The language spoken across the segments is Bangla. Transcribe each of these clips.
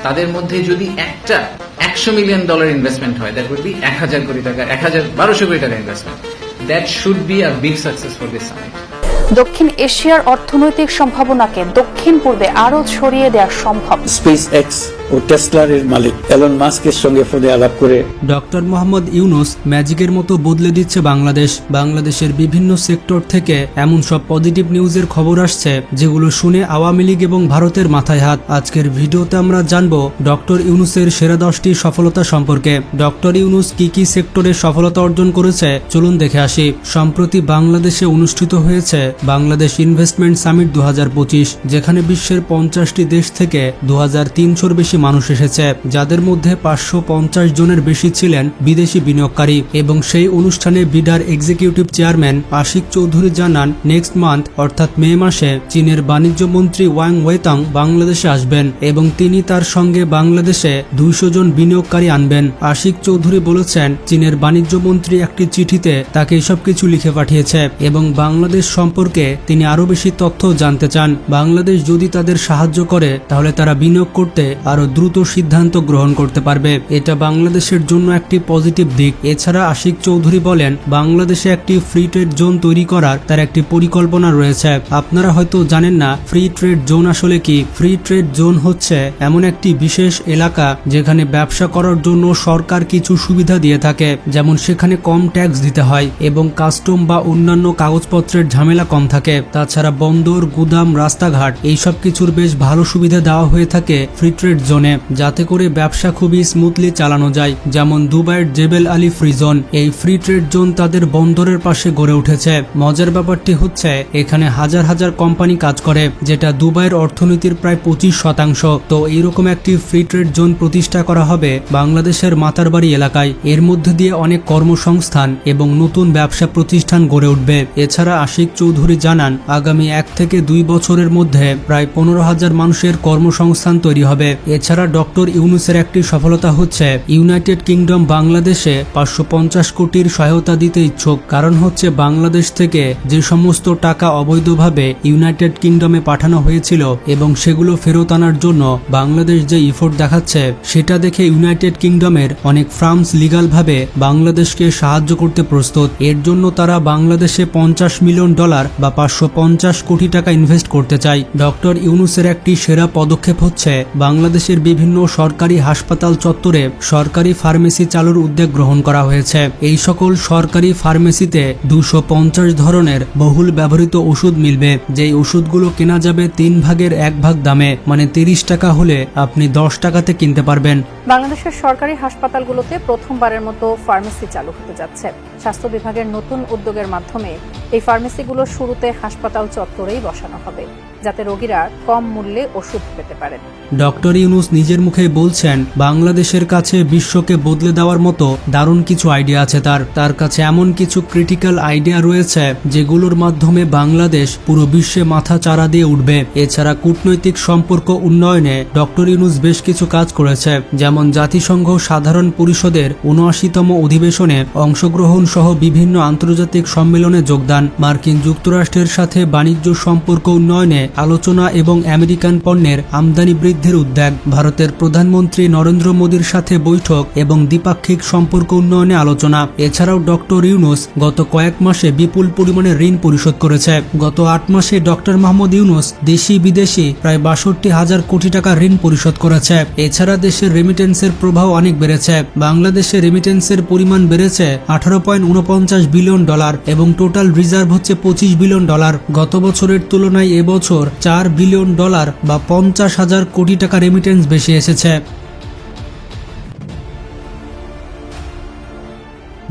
তাদের মধ্যে যদি একটা $100 মিলিয়ন ইনভেস্টমেন্ট হয়, দ্যাট উইল বি 1000 কোটি টাকা, 1200 কোটি টাকা investment. That should be a big success for this summit. দক্ষিণ এশিয়ার অর্থনৈতিক সম্ভাবনাকে দক্ষিণ পূর্বে আরো ছড়িয়ে দেওয়া সম্ভব। স্পেস এক্স ও টেসলার এর মালিক এলন মাস্কের সঙ্গে ফোনে আলাপ করে ডক্টর মোহাম্মদ ইউনূস ম্যাজিকের মতো বদলে দিচ্ছে বাংলাদেশ। বাংলাদেশের বিভিন্ন সেক্টর থেকে এমন সব পজিটিভ নিউজের খবর আসছে যেগুলো শুনে আওয়ামী লীগ এবং ভারতের মাথায় হাত। আজকের ভিডিওতে আমরা জানবো ডক্টর ইউনূসের সেরা 10টি সফলতা সম্পর্কে। ডক্টর ইউনূস কি কি সেক্টরে সফলতা অর্জন করেছে চলুন দেখে আসি। সম্প্রতি বাংলাদেশে অনুষ্ঠিত হয়েছে বাংলাদেশ ইনভেস্টমেন্ট সামিট 2025, যেখানে বিশ্বের 50টি দেশ থেকে 2300-র বেশি মানুষ এসেছে, যাদের মধ্যে 550 জনের বেশি ছিলেন বিদেশি বিনিয়োগকারী। এবং সেই অনুষ্ঠানে বিডার এক্সিকিউটিভ চেয়ারম্যান আশিক চৌধুরী জানান নেক্সট মান্থ অর্থাৎ মে মাসে চীনের বাণিজ্য মন্ত্রী ওয়াং ওয়েতাং বাংলাদেশে আসবেন এবং তিনি তার সঙ্গে বাংলাদেশে 200 জন বিনিয়োগকারী আনবেন। আশিক চৌধুরী বলেছেন চীনের বাণিজ্য মন্ত্রী একটি চিঠিতে তাকে এসব কিছু লিখে পাঠিয়েছে এবং বাংলাদেশ সম্পর্কে তিনি আরো বেশি তথ্য জানতে চান। বাংলাদেশ যদি তাদের সাহায্য করে তাহলে তারা বিনিয়োগ করতে আরো দ্রুত সিদ্ধান্ত গ্রহণ করতে পারবে। এটা বাংলাদেশের জন্য একটি পজিটিভ দিক। এছাড়া আশিক চৌধুরী বলেন বাংলাদেশে একটি ফ্রি ট্রেড জোন তৈরি করার তার একটি পরিকল্পনা রয়েছে। আপনারা হয়তো জানেন না ফ্রি ট্রেড জোন আসলে কি। ফ্রি ট্রেড জোন হচ্ছে এমন একটি বিশেষ এলাকা যেখানে ব্যবসা করার জন্য সরকার কিছু সুবিধা দিয়ে থাকে, যেমন সেখানে কম ট্যাক্স দিতে হয় এবং কাস্টম বা অন্যান্য কাগজপত্রের ঝামেলা কম থাকে। তাছাড়া বন্দর, গুদাম, রাস্তাঘাট এইসব কিছুর বেশ ভালো সুবিধা দেওয়া হয়ে থাকে ফ্রি ট্রেড জোনে, যাতে করে ব্যবসা খুবই স্মুথলি চালানো যায়। যেমন দুবাইয়ের জেবেল আলী ফ্রি জোন, এই ফ্রি ট্রেড জোন তাদের বন্দরের পাশে গড়ে উঠেছে। মজার ব্যাপারটি হচ্ছে এখানে হাজার হাজার কোম্পানি কাজ করে, যেটা দুবাইয়ের অর্থনীতির প্রায় 25%। তো এইরকম একটি ফ্রি ট্রেড জোন প্রতিষ্ঠা করা হবে বাংলাদেশের মাতারবাড়ি এলাকায়। এর মধ্যে দিয়ে অনেক কর্মসংস্থান এবং নতুন ব্যবসা প্রতিষ্ঠান গড়ে উঠবে। এছাড়া আশিক চৌধুরী জানান আগামী 1 থেকে 2 বছরের মধ্যে প্রায় 15,000 মানুষের কর্মসংস্থান তৈরি হবে। এছাড়া ডক্টর ইউনূসের একটি সফলতা হচ্ছে ইউনাইটেড কিংডম বাংলাদেশে 550 কোটির সহায়তা দিতে ইচ্ছুক। কারণ হচ্ছে বাংলাদেশ থেকে যে সমস্ত টাকা অবৈধভাবে ইউনাইটেড কিংডমে পাঠানো হয়েছিল এবং সেগুলো ফেরত আনার জন্য বাংলাদেশ যে ইফোর্ট দেখাচ্ছে, সেটা দেখে ইউনাইটেড কিংডমের অনেক ফার্মস লিগালভাবে বাংলাদেশকে সাহায্য করতে প্রস্তুত। এর জন্য তারা বাংলাদেশে $50 মিলিয়ন বা 550 কোটি টাকা ইনভেস্ট করতে চায়। ডক্টর ইউনূসের একটি সেরা পদক্ষেপ হচ্ছে বাংলাদেশের বিভিন্ন সরকারি হাসপাতাল চত্বরে সরকারি ফার্মেসি চালুর উদ্যোগ গ্রহণ করা হয়েছে। এই সকল সরকারি ফার্মেসিতে 250 ধরনের বহুল ব্যবহৃত ওষুধ মিলবে, যেই ওষুধগুলো কেনা যাবে 3 ভাগের 1 ভাগ দামে, মানে 30 টাকা হলে আপনি 10 টাকাতে কিনতে পারবেন। বাংলাদেশের সরকারি হাসপাতালগুলোতে প্রথমবারের মতো ফার্মেসি চালু হতে যাচ্ছে। স্বাস্থ্য বিভাগের নতুন উদ্যোগের মাধ্যমে এই ফার্মেসিগুলো শুরুতে হাসপাতাল চত্বরেই বসানো হবে, যাতে রোগীরা কম মূল্যে ওষুধ পেতে পারেন। ডক্টর ইউনূস নিজের মুখে বলছেন বাংলাদেশের কাছে বিশ্বকে বদলে দেওয়ার মতো দারুণ কিছু আইডিয়া আছে। তার কাছে এমন কিছু ক্রিটিক্যাল আইডিয়া রয়েছে যেগুলোর মাধ্যমে বাংলাদেশ পুরো বিশ্বে মাথা চাড়া দিয়ে উঠবে। এছাড়া কূটনৈতিক সম্পর্ক উন্নয়নে ডক্টর ইউনূস বেশ কিছু কাজ করেছে, যেমন জাতিসংঘ সাধারণ পরিষদের 79তম অধিবেশনে অংশগ্রহণ সহ বিভিন্ন আন্তর্জাতিক সম্মেলনে যোগদান, মার্কিন যুক্তরাষ্ট্রের সাথে বাণিজ্য সম্পর্ক উন্নয়নে আলোচনা এবং আমেরিকান পণ্যের আমদানি বৃদ্ধির উদ্যোগ, ভারতের প্রধানমন্ত্রী নরেন্দ্র মোদীর সাথে বৈঠক এবং দ্বিপাক্ষিক সম্পর্ক উন্নয়নে আলোচনা। এছাড়াও ডক্টর ইউনূস গত কয়েক মাসে বিপুল পরিমাণে ঋণ পরিশোধ করেছে। গত 8 মাসে ডক্টর মোহাম্মদ ইউনূস দেশি বিদেশি প্রায় 62,000 কোটি টাকা ঋণ পরিশোধ করেছে। এছাড়া দেশের রেমিটেন্সের প্রবাহ অনেক বেড়েছে। বাংলাদেশে রেমিটেন্সের পরিমাণ বেড়েছে $18.49 বিলিয়ন এবং টোটাল রিজার্ভ হচ্ছে $25 বিলিয়ন। গত বছরের তুলনায় এবছর $4 বিলিয়ন বা 50,000 কোটি টাকা রেমিটেন্স বেশি এসেছে।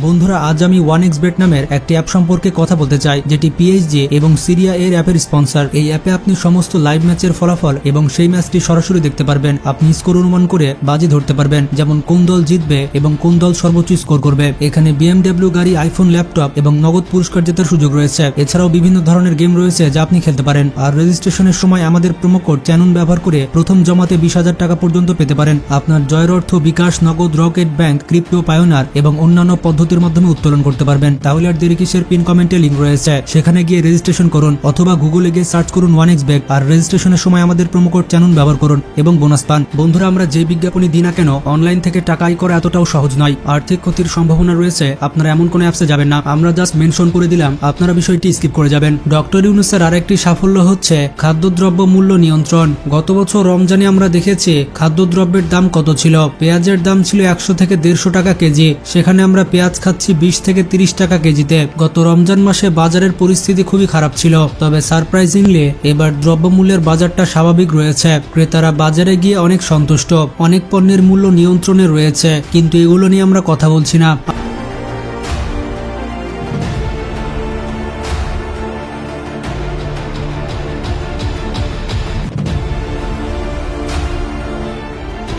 বন্ধুরা, আজ আমি 1xBet নামের একটি অ্যাপ সম্পর্কে কথা বলতে চাই, যেটি পিএসজি এবং সিরিয়া এর অ্যাপের স্পন্সর। এই অ্যাপে আপনি সমস্ত লাইভ ম্যাচের ফলাফল এবং সেই ম্যাচটি সরাসরি দেখতে পারবেন। আপনি স্কোর অনুমান করে বাজি ধরতে পারবেন, যেমন কোন দল জিতবে এবং কোন দল সর্বোচ্চ স্কোর করবে। এখানে BMW গাড়ি, আইফোন, ল্যাপটপ এবং নগদ পুরস্কার জেতার সুযোগ রয়েছে। এছাড়াও বিভিন্ন ধরনের গেম রয়েছে যা আপনি খেলতে পারেন। আর রেজিস্ট্রেশনের সময় আমাদের প্রোমো কোড চ্যানুন ব্যবহার করে প্রথম জমাতে 20,000 টাকা পর্যন্ত পেতে পারেন। আপনার জয়ের অর্থ বিকাশ, নগদ, রকেট ব্যাংক, ক্রিপ্টো, পায়োনার এবং অন্যান্য পদ্ধতি পদ্ধতির মাধ্যমে উত্তোলন করতে পারবেন। তাহলে আর দেরি কিসের? পিন কমেন্টে লিঙ্ক রয়েছে, সেখানে গিয়ে রেজিস্ট্রেশন করুন অথবা গুগলে গিয়ে সার্চ করুন 1xbet আর রেজিস্ট্রেশনের সময় আমাদের প্রোমো কোড চ্যানেল ব্যবহার করুন এবং বোনাস পান। বন্ধুরা, আমরা যে বিজ্ঞাপনই দিই না কেন, অনলাইন থেকে টাকা আয় করা এতটাও সহজ নয়। আর্থিক ক্ষতির সম্ভাবনা রয়েছে। আপনারা এমন কোনো অ্যাপসে যাবেন না, আমরা জাস্ট মেনশন করে দিলাম, আপনারা বিষয়টি স্কিপ করে যাবেন। ডক্টর ইউনূসের আরেকটি সাফল্য হচ্ছে খাদ্যদ্রব্য মূল্য নিয়ন্ত্রণ। গত বছর রমজানে আমরা দেখেছি খাদ্যদ্রব্যের দাম কত ছিল। পেঁয়াজের দাম ছিল 100 থেকে 150 টাকা কেজি, সেখানে আমরা পেঁয়াজ খাচ্ছি 20 থেকে 30 টাকা কেজিতে। গত রমজান মাসে বাজারের পরিস্থিতি খুবই খারাপ ছিল, তবে সারপ্রাইজিংলি এবার দ্রব্যমূল্যের বাজারটা স্বাভাবিক রয়েছে। ক্রেতারা বাজারে গিয়ে অনেক সন্তুষ্ট, অনেক পণ্যের মূল্য নিয়ন্ত্রণে রয়েছে, কিন্তু এগুলো নিয়ে আমরা কথা বলছি না।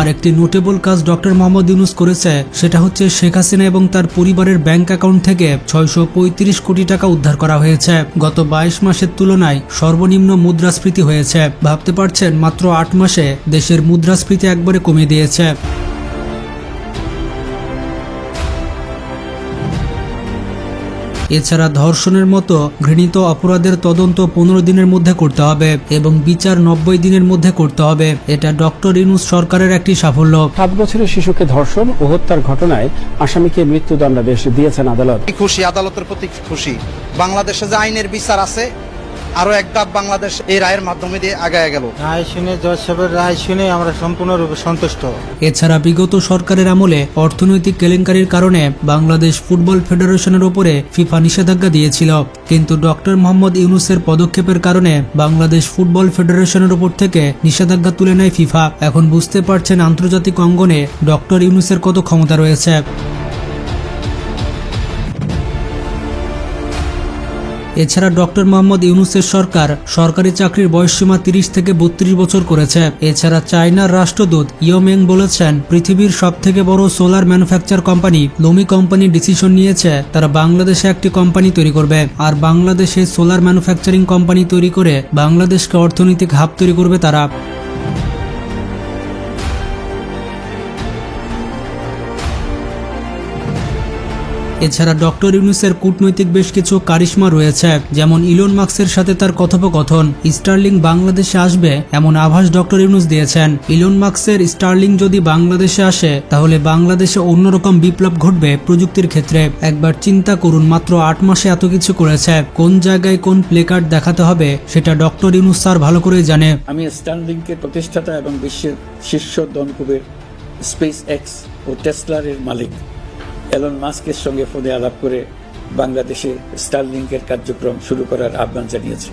আর একটি নোটেবল কাজ ডক্টর মোহাম্মদ ইউনূস করেছে, সেটা হচ্ছে শেখ হাসিনা এবং তার পরিবারের ব্যাংক অ্যাকাউন্ট থেকে 635 কোটি টাকা উদ্ধার করা হয়েছে। গত 22 মাসের তুলনায় সর্বনিম্ন মুদ্রাস্ফীতি হয়েছে। ভাবতে পারছেন, মাত্র 8 মাসে দেশের মুদ্রাস্ফীতি একবারে কমিয়ে দিয়েছে। এছাড়া ধর্ষণের মতো ঘৃণিত অপরাধের তদন্ত 15 দিনের মধ্যে করতে হবে এবং বিচার 90 দিনের মধ্যে করতে হবে। এটা ডক্টর ইউনূস সরকারের একটি সাফল্য। 7 বছরের শিশুকে ধর্ষণ ও হত্যার ঘটনায় আসামিকে মৃত্যুদণ্ডাদেশ দিয়েছেন আদালত। খুশি, আদালতের প্রতি খুশি। বাংলাদেশে যে আইনের বিচার আছে, আরো এক ধাপ বাংলাদেশ এই রায়ের মাধ্যমে দিয়ে আগায় গেল। রায় শুনে, জজ সাহেবের রায় শুনে আমরা সম্পূর্ণরূপে সন্তুষ্ট। এছাড়া বিগত সরকারের আমলে অর্থনৈতিক কেলেঙ্কারির কারণে বাংলাদেশ ফুটবল ফেডারেশনের উপরে ফিফা নিষেধাজ্ঞা দিয়েছিল, কিন্তু ডক্টর মোহাম্মদ ইউনূসের পদক্ষেপের কারণে বাংলাদেশ ফুটবল ফেডারেশনের উপর থেকে নিষেধাজ্ঞা তুলে নেয় ফিফা। এখন বুঝতে পারছেন আন্তর্জাতিক অঙ্গনে ডক্টর ইউনূসের কত ক্ষমতা রয়েছে। এছাড়া ডক্টর মোহাম্মদ ইউনূসের সরকার সরকারি চাকরির বয়সসীমা 30 থেকে 32 বছর করেছে। এছাড়া চায়নার রাষ্ট্রদূত ইয়োমেং বলেছেন, পৃথিবীর সবথেকে বড় solar manufacture company loamy company decision নিয়েছে তারা বাংলাদেশে একটি কোম্পানি তৈরি করবে, আর বাংলাদেশে সোলার ম্যানুফ্যাকচারিং কোম্পানি তৈরি করে বাংলাদেশকে অর্থনৈতিক হাব তৈরি করবে তারা। এছাড়া ডক্টর ইউনূসের কূটনৈতিক বেশ কিছু কারিশমা রয়েছে, যেমন ইলন মাস্কের সাথে তার কথোপকথন। স্টারলিং বাংলাদেশে আসবে এমন আভাস ডক্টর ইউনূস দিয়েছেন। ইলন মাস্কের স্টারলিং যদি বাংলাদেশে আসে তাহলে বাংলাদেশে অন্যরকম বিপ্লব ঘটবে প্রযুক্তির ক্ষেত্রে। একবার চিন্তা করুন, মাত্র 8 মাসে এত কিছু করেছে। কোন জায়গায় কোন প্লেকার্ড দেখাতে হবে সেটা ডক্টর ইউনূস স্যার ভালো করেই জানে। আমি স্টারলিংকের প্রতিষ্ঠাতা এবং বিশ্বের শীর্ষ ধনকুবের স্পেস এক্স ও টেসলার মালিক এলন মাস্কের সঙ্গে ফোনে আলাপ করে বাংলাদেশে স্টারলিংকের কার্যক্রম শুরু করার আহ্বান জানিয়েছে।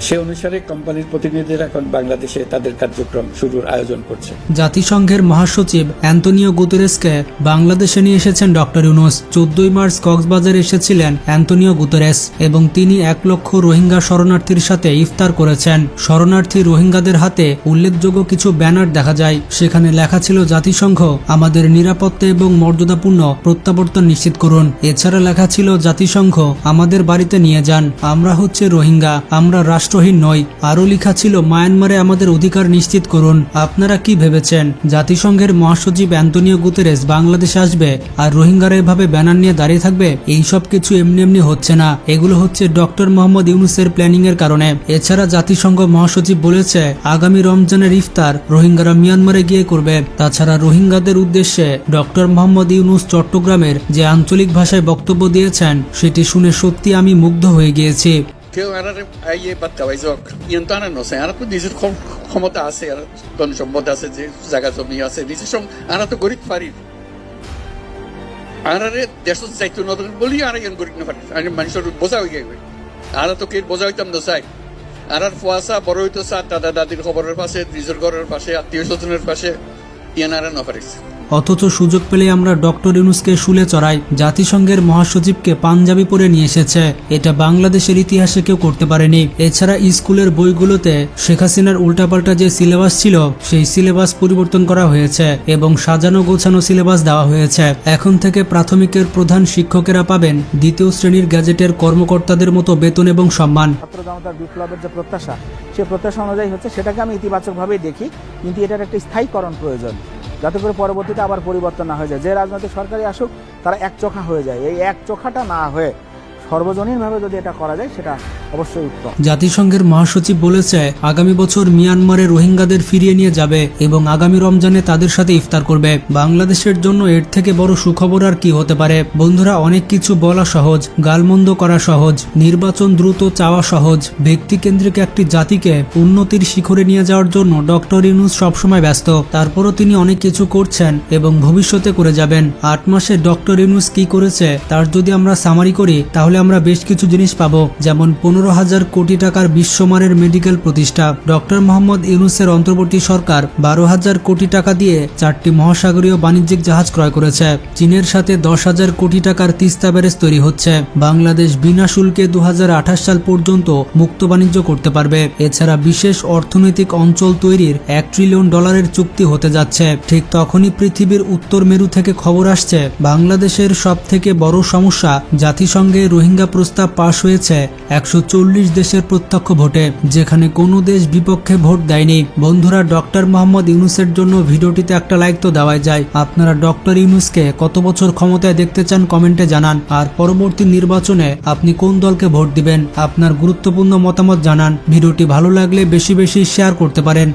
সে অনুসারে কোম্পানির প্রতিনিধিরা এখন বাংলাদেশে তাদের কার্যক্রম শুরুর আয়োজন করছে। জাতিসংঘের মহাসচিব অ্যান্তোনিও গুতেরেসকে বাংলাদেশে নিয়ে এসেছেন ডক্টর ইউনূস। 14 মার্চ কক্সবাজারে এসেছিলেন অ্যান্তোনিও গুতেরেস এবং তিনি 1 লক্ষ রোহিঙ্গা শরণার্থীর সাথে ইফতার করেছেন। শরণার্থী রোহিঙ্গাদের হাতে উল্লেখযোগ্য কিছু ব্যানার দেখা যায়, সেখানে লেখা ছিল, জাতিসংঘ আমাদের নিরাপত্তা এবং মর্যাদাপূর্ণ প্রত্যাবর্তন নিশ্চিত করুন। এছাড়া লেখা ছিল, জাতিসংঘ আমাদের বাড়িতে নিয়ে যান, আমরা হচ্ছে রোহিঙ্গা, আমরা রাষ্ট্রহীন নই। আরও লেখা ছিল, মায়ানমারে আমাদের অধিকার নিশ্চিত করুন। আপনারা কি ভেবেছেন জাতিসংঘের মহাসচিব অ্যান্তোনিও গুতেরেস বাংলাদেশে আসবে আর রোহিঙ্গারা এভাবে ব্যানার নিয়ে দাঁড়িয়ে থাকবে? এইসব কিছু এমনি এমনি হচ্ছে না, এগুলো হচ্ছে ডক্টর মোহাম্মদ ইউনূসের প্ল্যানিং এর কারণে। এছাড়া জাতিসংঘ মহাসচিব বলেছে, আগামী রমজানের ইফতার রোহিঙ্গারা মিয়ানমারে গিয়ে করবে। তাছাড়া রোহিঙ্গাদের উদ্দেশ্যে ডক্টর মোহাম্মদ ইউনূস চট্টগ্রামের যে আঞ্চলিক ভাষায় বক্তব্য দিয়েছেন সেটি শুনে সত্যি আমি মুগ্ধ হয়ে গিয়েছি। কেউ নিয়ন্ত্রণ নছে, আর তো নিজের ক্ষমতা আছে, আর ধন সম্পদ আছে, যে জায়গা জমি আছে, নিজের সঙ্গে আর তো গরিব পারি আর দেশ চাইতো নতুন বলি আর গরিব না পারি মানুষের বোঝা হয়ে গেবে। আর তো কে বোঝা হইতাম না চাই, আর ফুয়াশা বড় হইতো চা দাদা দাদির খবরের পাশে, নিজের ঘরের পাশে, আত্মীয় স্বজনের পাশে ইয়ানারা না পারিস। অথচ সুযোগ পেলে আমরা ডক্টর ইউনূসকে শুলে চড়াই। জাতিসংঘের মহাসচিবকে পাঞ্জাবি পরে নিয়ে এসেছে, এটা বাংলাদেশের ইতিহাসে কেউ করতে পারেনি। এছাড়া স্কুলের বইগুলোতে শেখ হাসিনার উল্টাপাল্টা যে সিলেবাস ছিল সেই সিলেবাস পরিবর্তন করা হয়েছে এবং সাজানো গোছানো সিলেবাস দেওয়া হয়েছে। এখন থেকে প্রাথমিকের প্রধান শিক্ষকেরা পাবেন 2য় শ্রেণীর গ্যাজেটের কর্মকর্তাদের মতো বেতন এবং সম্মান। ছাত্র জনতার বিপ্লবের যে প্রত্যাশা, সে প্রত্যাশা অনুযায়ী হচ্ছে, সেটাকে আমি ইতিবাচকভাবেই দেখি, কিন্তু এটার একটা স্থায়ীকরণ প্রয়োজন। যাতে করে পরবর্তীতে আবার পরিবর্তন না হয়ে যায়। যে রাজনৈতিক সরকারই আসুক তারা একচোখা হয়ে যায়, এই একচোখাটা না হয়ে সর্বজনীনভাবে যদি এটা করা যায় সেটা অবশ্যই উত্তম। জাতিসংঘের মহাসচিব বলেছে আগামী বছর মিয়ানমারে রোহিঙ্গাদের ফিরিয়ে নিয়ে যাবে এবং আগামী রমজানে তাদের সাথে ইফতার করবে। বাংলাদেশের জন্য এর থেকে বড় সুখবর আর কি হতে পারে? বন্ধুরা, অনেক কিছু বলা সহজ, গালমন্দ করা সহজ, নির্বাচন দ্রুত চাওয়া সহজ, ব্যক্তিকেন্দ্রিক একটি জাতিকে উন্নতির শিখরে নিয়ে যাওয়ার জন্য ডক্টর ইউনূস সবসময় ব্যস্ত। তারপরও তিনি অনেক কিছু করছেন এবং ভবিষ্যতে করে যাবেন। 8 মাসে ডক্টর ইউনূস কি করেছে তার যদি আমরা সামারি করি তাহলে আমরা বেশ কিছু জিনিস পাবো, যেমন 15,000 কোটি টাকার বিশ্বমানের মেডিকেল প্রতিষ্ঠা। ডক্টর মোহাম্মদ ইউনূসের অন্তর্বর্তী সরকার 12,000 কোটি টাকা দিয়ে 4টি মহাসাগরীয় বাণিজ্যিক জাহাজ ক্রয় করেছে। চীনের সাথে 10,000 কোটি টাকার তিস্তা ব্যারেজ তৈরি হচ্ছে। বাংলাদেশ বিনা শুল্কে 2028 সাল পর্যন্ত মুক্ত বাণিজ্য করতে পারবে। এছাড়া বিশেষ অর্থনৈতিক অঞ্চল তৈরির $1 ট্রিলিয়ন চুক্তি হতে যাচ্ছে। ঠিক তখনই পৃথিবীর উত্তর মেরু থেকে খবর আসছে বাংলাদেশের সব থেকে বড় সমস্যা, জাতিসংঘে রোহিঙ্গা প্রস্তাব পাশ হয়েছে 140 দেশের প্রত্যক্ষ ভোটে, যেখানে কোনো দেশ বিপক্ষে ভোট দেয়নি। বন্ধুরা, ডক্টর মোহাম্মদ ইউনূসের জন্য ভিডিওটিতে একটা লাইক তো দেওয়াই যায়। আপনারা ডক্টর ইউনূসকে কত বছর ক্ষমতায় দেখতে চান কমেন্টে জানান। আর পরবর্তী নির্বাচনে আপনি কোন দলকে ভোট দিবেন আপনার গুরুত্বপূর্ণ মতামত জানান। ভিডিওটি ভালো লাগলে বেশি বেশি শেয়ার করতে পারেন।